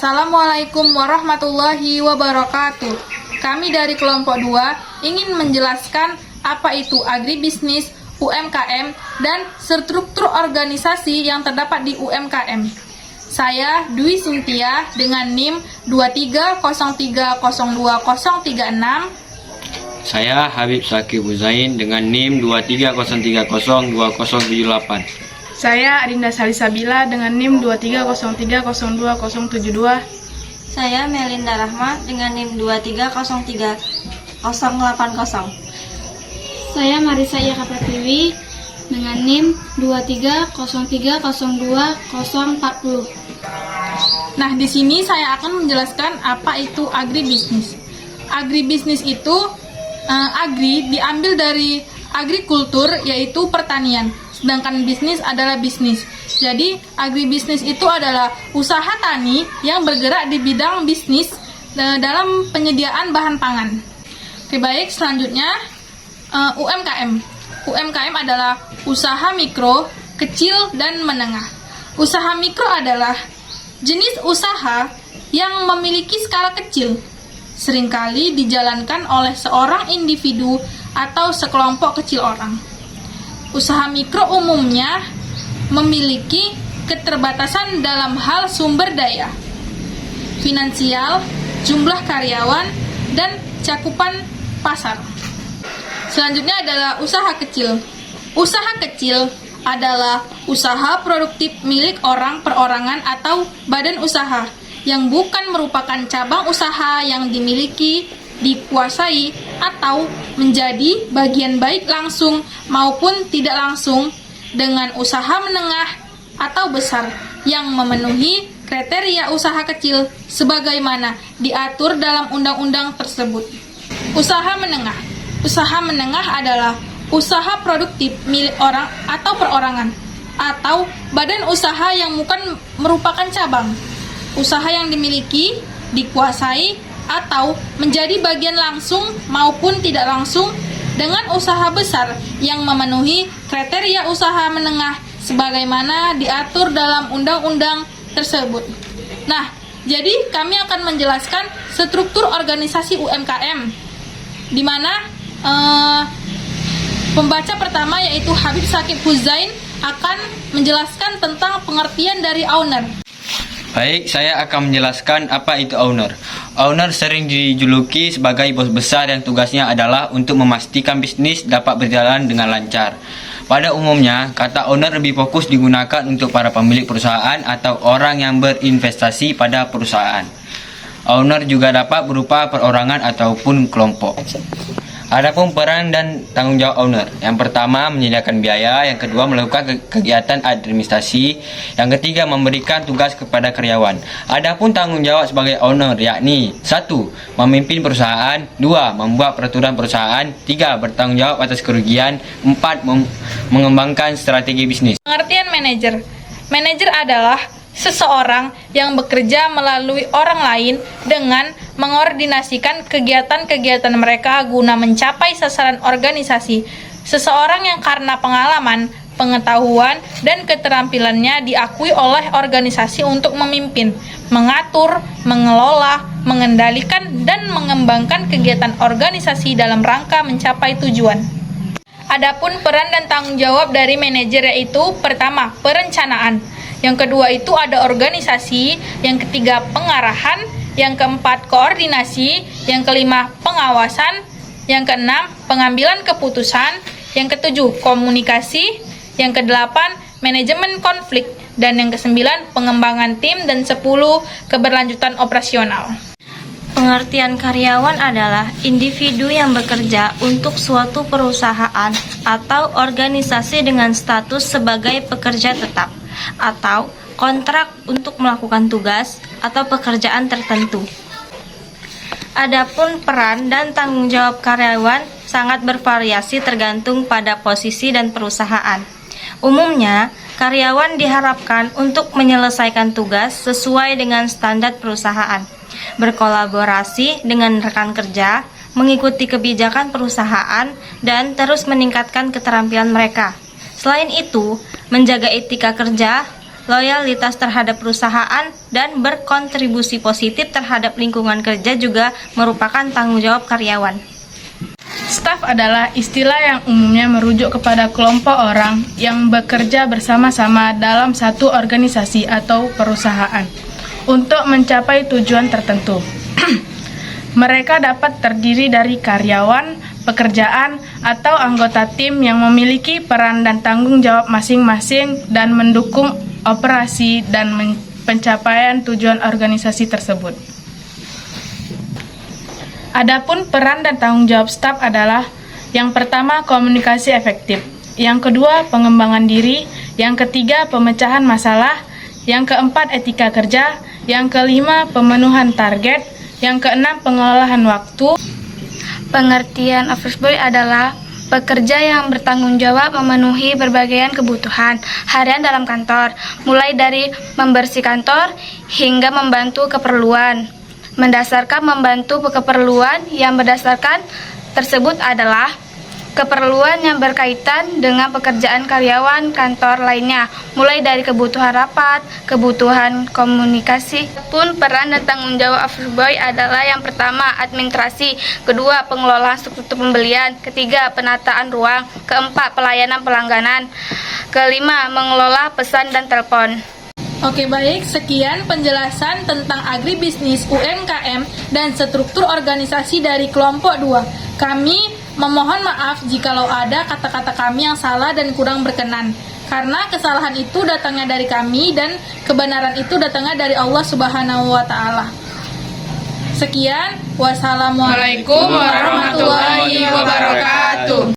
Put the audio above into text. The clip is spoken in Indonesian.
Assalamualaikum warahmatullahi wabarakatuh. Kami dari kelompok 2 ingin menjelaskan apa itu agribisnis, UMKM, dan struktur organisasi yang terdapat di UMKM. Saya Dwi Sintia dengan NIM 230302036. Saya Habib Sakib Uzain dengan NIM 230302078. Saya Adinda Salisabila dengan NIM 230302072. Saya Melinda Rahma dengan NIM 2303080. Saya Marisa Yakapratiwi dengan NIM 230302040. Nah, di sini saya akan menjelaskan apa itu agribisnis. Agribisnis itu agri diambil dari agrikultur, yaitu pertanian. Sedangkan bisnis adalah bisnis. Jadi, agribisnis itu adalah usaha tani yang bergerak di bidang bisnis dalam penyediaan bahan pangan. Oke, baik, selanjutnya UMKM. UMKM adalah usaha mikro, kecil, dan menengah. Usaha mikro adalah jenis usaha yang memiliki skala kecil, seringkali dijalankan oleh seorang individu atau sekelompok kecil orang. Usaha mikro umumnya memiliki keterbatasan dalam hal sumber daya, finansial, jumlah karyawan, dan cakupan pasar. Selanjutnya adalah usaha kecil. Usaha kecil adalah usaha produktif milik orang perorangan atau badan usaha yang bukan merupakan cabang usaha yang dimiliki, dikuasai, atau menjadi bagian baik langsung maupun tidak langsung dengan usaha menengah atau besar yang memenuhi kriteria usaha kecil sebagaimana diatur dalam undang-undang tersebut. Usaha menengah. Usaha menengah adalah usaha produktif milik orang atau perorangan atau badan usaha yang bukan merupakan cabang usaha yang dimiliki, dikuasai, atau menjadi bagian langsung maupun tidak langsung dengan usaha besar yang memenuhi kriteria usaha menengah sebagaimana diatur dalam undang-undang tersebut. Nah, jadi kami akan menjelaskan struktur organisasi UMKM, di mana pembaca pertama yaitu Habib Sakib Uzain akan menjelaskan tentang pengertian dari owner. Baik, saya akan menjelaskan apa itu owner. Owner sering dijuluki sebagai bos besar yang tugasnya adalah untuk memastikan bisnis dapat berjalan dengan lancar. Pada umumnya, kata owner lebih fokus digunakan untuk para pemilik perusahaan atau orang yang berinvestasi pada perusahaan. Owner juga dapat berupa perorangan ataupun kelompok. Adapun peran dan tanggung jawab owner. Yang pertama, menyediakan biaya. Yang kedua, melakukan kegiatan administrasi. Yang ketiga, memberikan tugas kepada karyawan. Adapun tanggung jawab sebagai owner yakni 1. Memimpin perusahaan. 2. Membuat peraturan perusahaan. 3. Bertanggung jawab atas kerugian. 4. Mengembangkan strategi bisnis. Pengertian manajer. Manajer adalah seseorang yang bekerja melalui orang lain dengan mengordinasikan kegiatan-kegiatan mereka guna mencapai sasaran organisasi. Seseorang yang karena pengalaman, pengetahuan, dan keterampilannya diakui oleh organisasi untuk memimpin, mengatur, mengelola, mengendalikan, dan mengembangkan kegiatan organisasi dalam rangka mencapai tujuan. Adapun peran dan tanggung jawab dari manajer yaitu pertama, perencanaan. Yang kedua itu ada organisasi, yang ketiga pengarahan, yang keempat koordinasi, yang kelima pengawasan, yang keenam pengambilan keputusan, yang ketujuh komunikasi, yang kedelapan manajemen konflik, dan yang kesembilan pengembangan tim, dan 10 keberlanjutan operasional. Pengertian karyawan adalah individu yang bekerja untuk suatu perusahaan atau organisasi dengan status sebagai pekerja tetap atau kontrak untuk melakukan tugas atau pekerjaan tertentu. Adapun peran dan tanggung jawab karyawan sangat bervariasi tergantung pada posisi dan perusahaan. Umumnya, karyawan diharapkan untuk menyelesaikan tugas sesuai dengan standar perusahaan, berkolaborasi dengan rekan kerja, mengikuti kebijakan perusahaan, dan terus meningkatkan keterampilan mereka. Selain itu, menjaga etika kerja, loyalitas terhadap perusahaan, dan berkontribusi positif terhadap lingkungan kerja juga merupakan tanggung jawab karyawan. Staf adalah istilah yang umumnya merujuk kepada kelompok orang yang bekerja bersama-sama dalam satu organisasi atau perusahaan untuk mencapai tujuan tertentu. Mereka dapat terdiri dari karyawan, pekerjaan, atau anggota tim yang memiliki peran dan tanggung jawab masing-masing dan mendukung operasi dan pencapaian tujuan organisasi tersebut. Adapun peran dan tanggung jawab staf adalah yang pertama komunikasi efektif, yang kedua pengembangan diri, yang ketiga pemecahan masalah, yang keempat etika kerja, yang kelima pemenuhan target, yang keenam pengelolaan waktu. Pengertian office boy adalah pekerja yang bertanggung jawab memenuhi berbagai kebutuhan harian dalam kantor, mulai dari membersih kantor hingga membantu keperluan. Mendasarkan membantu keperluan yang berdasarkan tersebut adalah keperluan yang berkaitan dengan pekerjaan karyawan kantor lainnya, mulai dari kebutuhan rapat, kebutuhan komunikasi. Pun peran dan tanggung jawab office boy adalah yang pertama administrasi, kedua pengelolaan struktur pembelian, ketiga penataan ruang, keempat pelayanan pelangganan, kelima mengelola pesan dan telepon. Oke baik, sekian penjelasan tentang agribisnis, UMKM, dan struktur organisasi dari kelompok 2. Kami memohon maaf jikalau ada kata-kata kami yang salah dan kurang berkenan. Karena kesalahan itu datangnya dari kami dan kebenaran itu datangnya dari Allah Subhanahu wa Ta'ala. Sekian, wassalamualaikum warahmatullahi wabarakatuh.